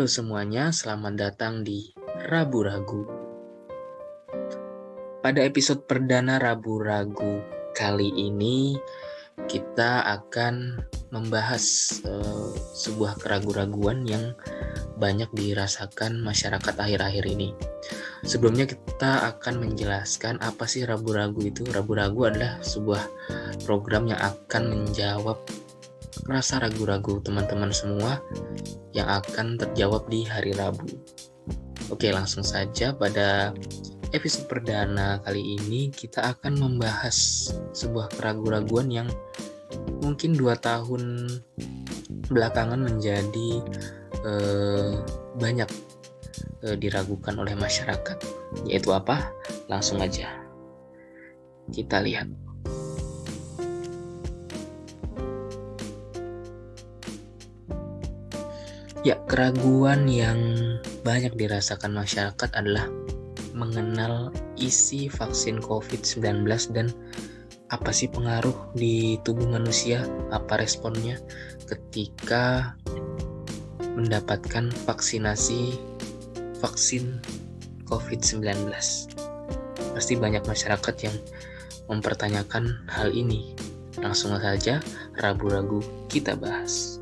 Halo semuanya, selamat datang di Ragu-Ragu. Pada episode perdana Ragu-Ragu kali ini, kita akan membahas sebuah keraguan-raguan yang banyak dirasakan masyarakat akhir-akhir ini. Sebelumnya kita akan menjelaskan apa sih ragu-ragu itu. Ragu-ragu adalah sebuah program yang akan menjawab rasa ragu-ragu teman-teman semua yang akan terjawab di hari Rabu. Oke, langsung saja pada episode perdana kali ini kita akan membahas sebuah keraguan-raguan yang mungkin 2 tahun belakangan menjadi banyak diragukan oleh masyarakat. Yaitu apa? Langsung aja kita lihat. Ya, keraguan yang banyak dirasakan masyarakat adalah mengenal isi vaksin COVID-19 dan apa sih pengaruh di tubuh manusia, apa responnya ketika mendapatkan vaksin COVID-19. Pasti banyak masyarakat yang mempertanyakan hal ini. Langsung saja, ragu-ragu kita bahas.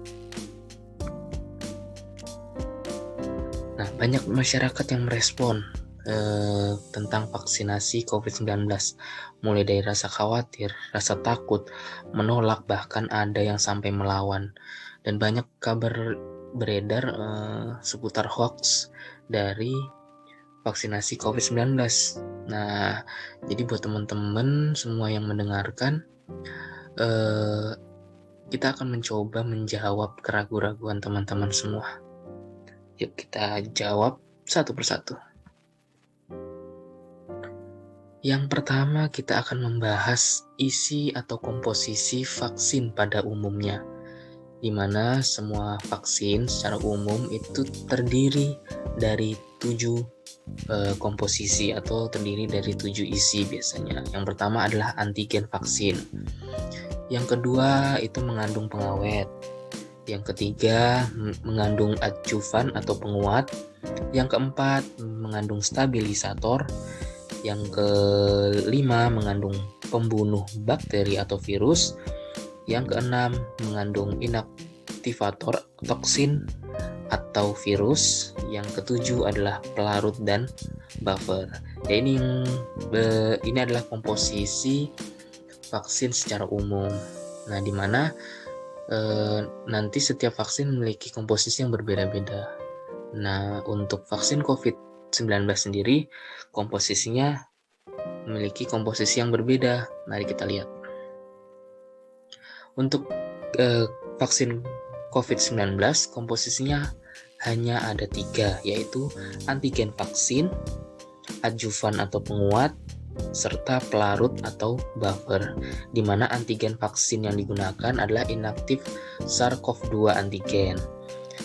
Nah, banyak masyarakat yang merespon tentang vaksinasi COVID-19, mulai dari rasa khawatir, rasa takut, menolak, bahkan ada yang sampai melawan. Dan banyak kabar beredar seputar hoax dari vaksinasi COVID-19. Nah, jadi buat teman-teman semua yang mendengarkan, kita akan mencoba menjawab keraguan-raguan teman-teman semua. Yuk kita jawab satu persatu. Yang pertama, kita akan membahas isi atau komposisi vaksin pada umumnya, di mana semua vaksin secara umum itu terdiri dari 7 komposisi atau terdiri dari 7 isi biasanya. Yang pertama adalah antigen vaksin. Yang kedua itu mengandung pengawet. Yang ketiga mengandung adjuvan atau penguat. Yang keempat mengandung stabilisator. Yang kelima mengandung pembunuh bakteri atau virus. Yang keenam mengandung inaktivator toksin atau virus. Yang ketujuh adalah pelarut dan buffer. Ya, ini adalah komposisi vaksin secara umum. Nah, di mana nanti setiap vaksin memiliki komposisi yang berbeda-beda. Nah, untuk vaksin COVID-19 sendiri, komposisinya memiliki komposisi yang berbeda. Mari kita lihat. Untuk vaksin COVID-19, komposisinya hanya ada 3, yaitu antigen vaksin, adjuvan atau penguat, serta pelarut atau buffer, di mana antigen vaksin yang digunakan adalah inaktif SARS-CoV-2 antigen.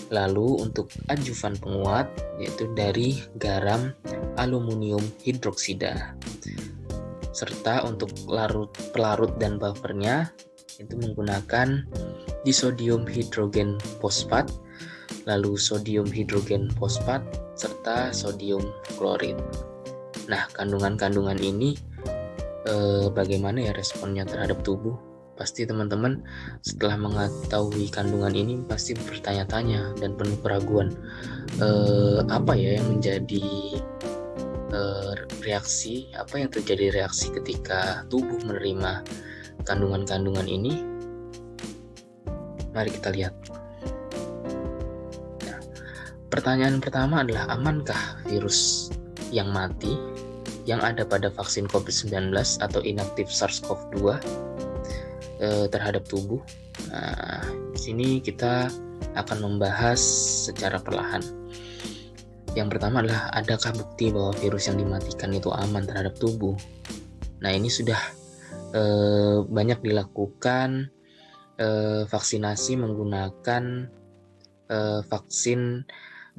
Lalu untuk adjuvan penguat yaitu dari garam aluminium hidroksida. Serta untuk pelarut dan buffernya itu menggunakan disodium hidrogen fosfat, lalu sodium hidrogen fosfat, serta sodium klorid. Nah, kandungan-kandungan ini bagaimana ya responnya terhadap tubuh? Pasti teman-teman setelah mengetahui kandungan ini pasti bertanya-tanya dan penuh keraguan. Apa ya yang menjadi reaksi? Apa yang terjadi reaksi ketika tubuh menerima kandungan-kandungan ini? Mari kita lihat. Nah, pertanyaan pertama adalah, amankah virus yang mati yang ada pada vaksin COVID-19 atau inaktif SARS-CoV-2 terhadap tubuh? Nah, di sini kita akan membahas secara perlahan. Yang pertama adalah, adakah bukti bahwa virus yang dimatikan itu aman terhadap tubuh? Nah, ini sudah banyak dilakukan vaksinasi menggunakan vaksin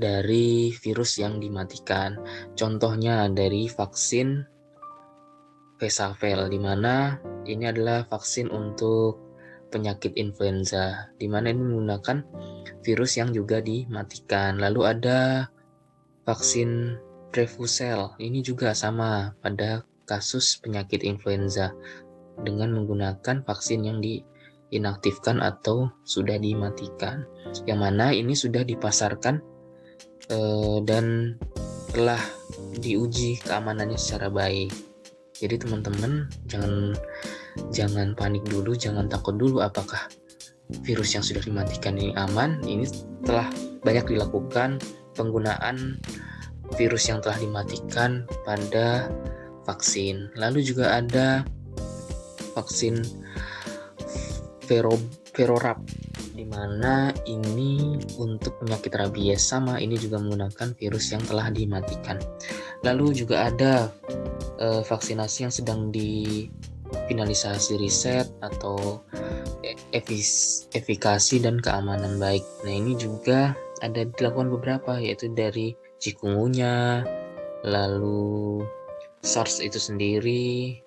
dari virus yang dimatikan. Contohnya dari vaksin Vesavel, di mana ini adalah vaksin untuk penyakit influenza, di mana ini menggunakan virus yang juga dimatikan. Lalu ada vaksin Prevusel, ini juga sama pada kasus penyakit influenza dengan menggunakan vaksin yang diinaktifkan atau sudah dimatikan. Yang mana ini sudah dipasarkan dan telah diuji keamanannya secara baik. Jadi teman-teman jangan panik dulu, jangan takut dulu apakah virus yang sudah dimatikan ini aman. Ini telah banyak dilakukan penggunaan virus yang telah dimatikan pada vaksin. Lalu juga ada vaksin Verorab, di mana ini untuk penyakit rabies, sama ini juga menggunakan virus yang telah dimatikan. Lalu juga ada vaksinasi yang sedang difinalisasi riset atau efikasi dan keamanan baik. Nah, ini juga ada dilakukan beberapa, yaitu dari chikungunya, lalu SARS itu sendiri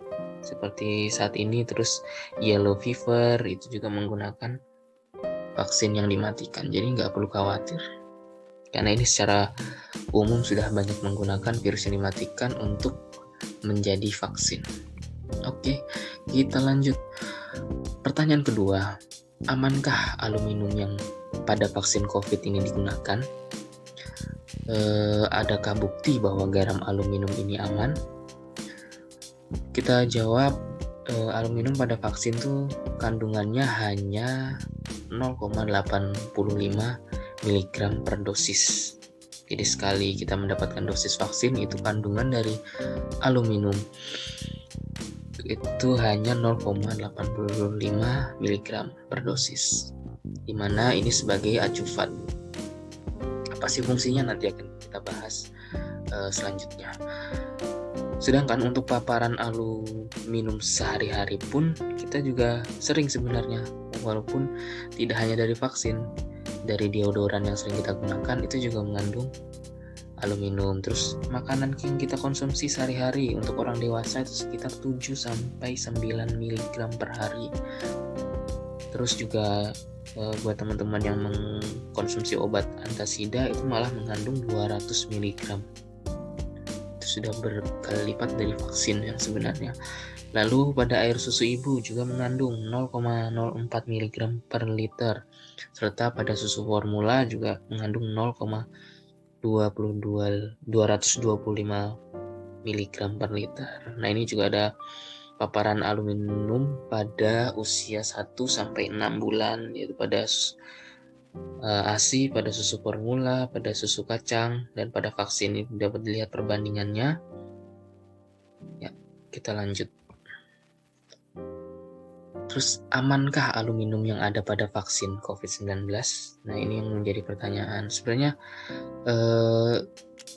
seperti saat ini, terus yellow fever itu juga menggunakan vaksin yang dimatikan. Jadi nggak perlu khawatir, karena ini secara umum sudah banyak menggunakan virus yang dimatikan untuk menjadi vaksin. Oke, kita lanjut. Pertanyaan kedua, amankah aluminium yang pada vaksin COVID ini digunakan? Adakah bukti bahwa garam aluminium ini aman? Kita jawab, aluminium pada vaksin tuh kandungannya hanya 0,85 mg per dosis. Jadi sekali kita mendapatkan dosis vaksin, itu kandungan dari aluminium itu hanya 0,85 mg per dosis, dimana ini sebagai ajuvan. Apa sih fungsinya, nanti akan kita bahas selanjutnya. Sedangkan untuk paparan aluminium sehari-hari pun kita juga sering sebenarnya, walaupun tidak hanya dari vaksin, dari deodoran yang sering kita gunakan itu juga mengandung aluminium. Terus makanan yang kita konsumsi sehari-hari untuk orang dewasa itu sekitar 7-9 mg per hari. Terus juga buat teman-teman yang mengkonsumsi obat antasida itu malah mengandung 200 mg. Itu sudah berkali lipat dari vaksin yang sebenarnya. Lalu pada air susu ibu juga mengandung 0,04 mg per liter, serta pada susu formula juga mengandung 225 mg per liter. Nah, ini juga ada paparan aluminium pada usia 1-6 bulan, yaitu pada ASI, pada susu formula, pada susu kacang, dan pada vaksin. Ini dapat dilihat perbandingannya. Ya, kita lanjut. Terus, amankah aluminium yang ada pada vaksin COVID-19? Nah, ini yang menjadi pertanyaan. Sebenarnya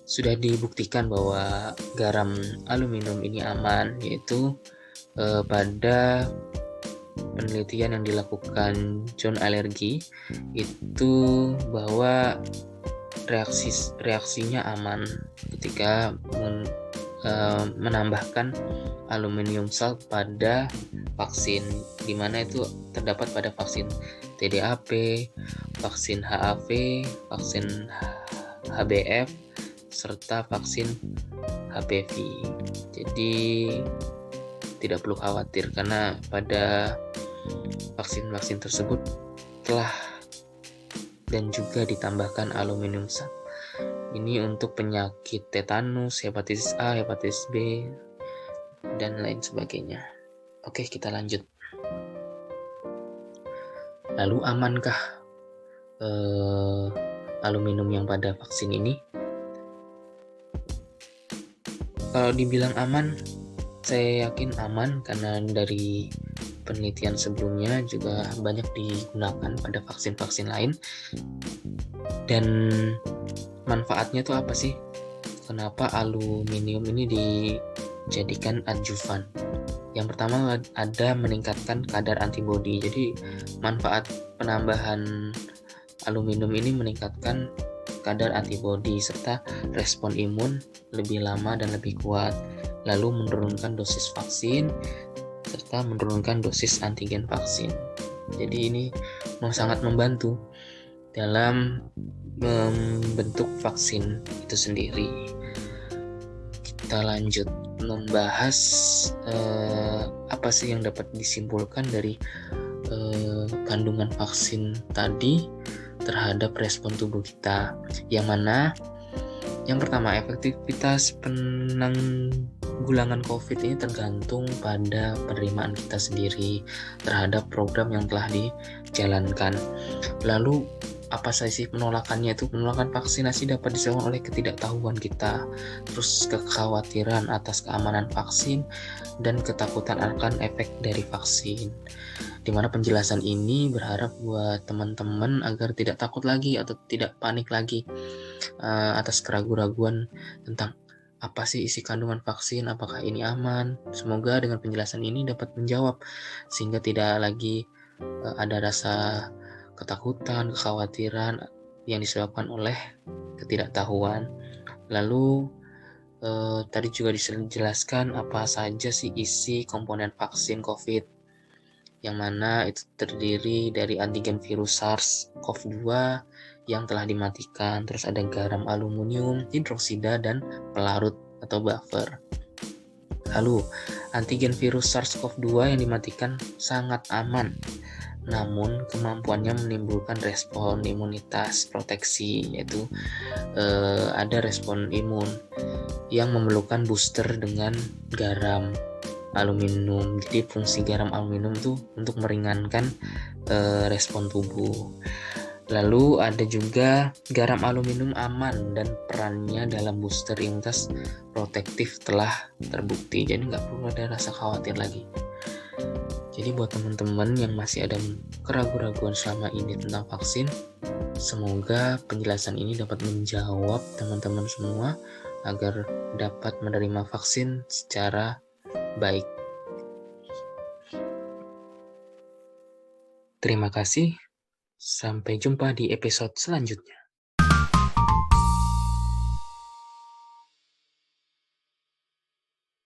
sudah dibuktikan bahwa garam aluminium ini aman, yaitu pada penelitian yang dilakukan John Allergy itu bahwa reaksinya aman ketika menambahkan aluminium salt pada vaksin, di mana itu terdapat pada vaksin TDAP, vaksin HAV, vaksin HBF, serta vaksin HPV. Jadi tidak perlu khawatir, karena pada vaksin-vaksin tersebut telah dan juga ditambahkan aluminium salt. Ini untuk penyakit tetanus, hepatitis A, hepatitis B, dan lain sebagainya. Oke, kita lanjut. Lalu, amankah aluminium yang pada vaksin ini? Kalau dibilang aman, saya yakin aman, karena dari penelitian sebelumnya juga banyak digunakan pada vaksin-vaksin lain. Dan manfaatnya itu apa sih? Kenapa aluminium ini dijadikan adjuvan? Yang pertama ada meningkatkan kadar antibodi. Jadi manfaat penambahan aluminium ini meningkatkan kadar antibodi serta respon imun lebih lama dan lebih kuat. Lalu menurunkan dosis vaksin serta menurunkan dosis antigen vaksin. Jadi ini sangat membantu dalam membentuk vaksin itu sendiri. Kita lanjut membahas apa sih yang dapat disimpulkan dari kandungan vaksin tadi terhadap respon tubuh kita. Yang mana yang pertama, efektivitas penanggulangan COVID ini tergantung pada penerimaan kita sendiri terhadap program yang telah dijalankan. Lalu apa sih penolakannya itu? Penolakan vaksinasi dapat disebabkan oleh ketidaktahuan kita, terus kekhawatiran atas keamanan vaksin, dan ketakutan akan efek dari vaksin. Dimana penjelasan ini berharap buat teman-teman agar tidak takut lagi atau tidak panik lagi atas keraguan-raguan tentang apa sih isi kandungan vaksin, apakah ini aman. Semoga dengan penjelasan ini dapat menjawab sehingga tidak lagi ada rasa ketakutan, kekhawatiran yang disebabkan oleh ketidaktahuan. Lalu tadi juga dijelaskan apa saja sih isi komponen vaksin COVID, yang mana itu terdiri dari antigen virus SARS-CoV-2 yang telah dimatikan, terus ada garam aluminium hidroksida dan pelarut atau buffer. Lalu, antigen virus SARS-CoV-2 yang dimatikan sangat aman, namun kemampuannya menimbulkan respon imunitas proteksi, yaitu ada respon imun yang memerlukan booster dengan garam aluminium. Jadi fungsi garam aluminium itu untuk meringankan respon tubuh. Lalu ada juga garam aluminium aman dan perannya dalam booster imunitas protektif telah terbukti. Jadi nggak perlu ada rasa khawatir lagi. Jadi buat teman-teman yang masih ada keraguan-raguan selama ini tentang vaksin, semoga penjelasan ini dapat menjawab teman-teman semua agar dapat menerima vaksin secara baik. Terima kasih. Sampai jumpa di episode selanjutnya.